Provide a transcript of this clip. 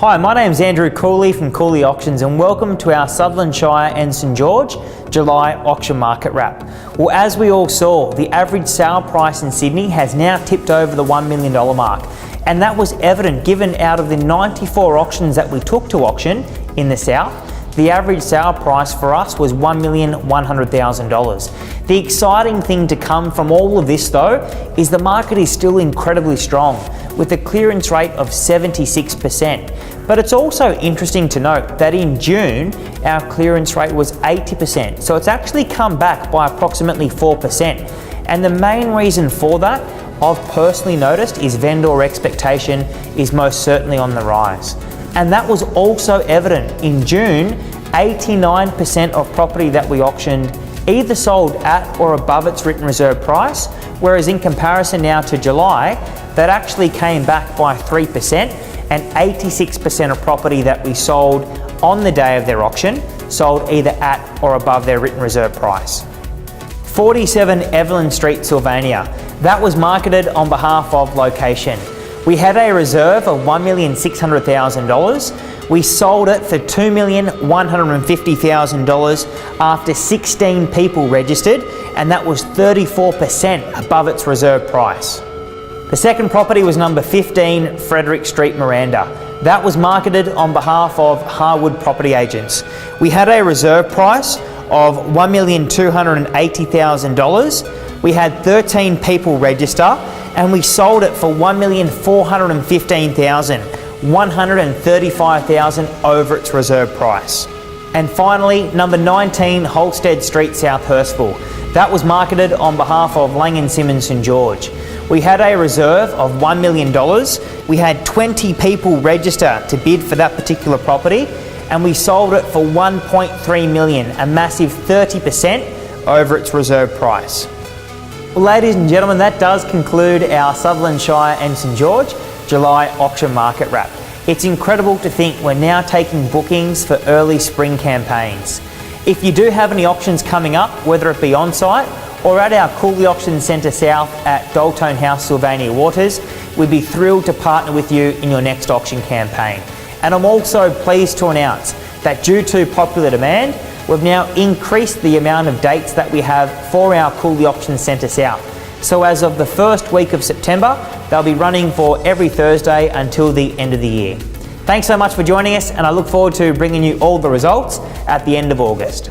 Hi, my name's Andrew Cooley from Cooley Auctions and welcome to our Sutherland Shire and St George July auction market wrap. Well, as we all saw, the average sale price in Sydney has now tipped over the $1 million mark, and that was evident given out of the 94 auctions that we took to auction in the south, the average sale price for us was $1,100,000. The exciting thing to come from all of this though is the market is still incredibly strong with a clearance rate of 76%. But it's also interesting to note that in June, our clearance rate was 80%. So it's actually come back by approximately 4%. And the main reason for that, I've personally noticed, is vendor expectation is most certainly on the rise. And that was also evident in June. 89% of property that we auctioned either sold at or above its written reserve price, whereas in comparison now to July, that actually came back by 3%, and 86% of property that we sold on the day of their auction sold either at or above their written reserve price. 47 Evelyn Street, Sylvania. That was marketed on behalf of Location. We had a reserve of $1,600,000. We sold it for $2,150,000 after 16 people registered, and that was 34% above its reserve price. The second property was number 15 Frederick Street, Miranda. That was marketed on behalf of Harwood Property Agents. We had a reserve price of $1,280,000. We had 13 people register, and we sold it for $1,415,000, $135,000 over its reserve price. And finally, number 19 Holstead Street, South Hurstville. That was marketed on behalf of Lang & Simmons St George. We had a reserve of $1 million. We had 20 people register to bid for that particular property, and we sold it for $1.3 million, a massive 30% over its reserve price. Well, ladies and gentlemen, that does conclude our Sutherland Shire and St George July auction market wrap. It's incredible to think we're now taking bookings for early spring campaigns. If you do have any auctions coming up, whether it be on site or at our Cooley Auction Centre South at Daltone House, Sylvania Waters, we'd be thrilled to partner with you in your next auction campaign. And I'm also pleased to announce that due to popular demand, we've now increased the amount of dates that we have for our Cooley Auction Centre South. So as of the first week of September, they'll be running for every Thursday until the end of the year. Thanks so much for joining us, and I look forward to bringing you all the results at the end of August.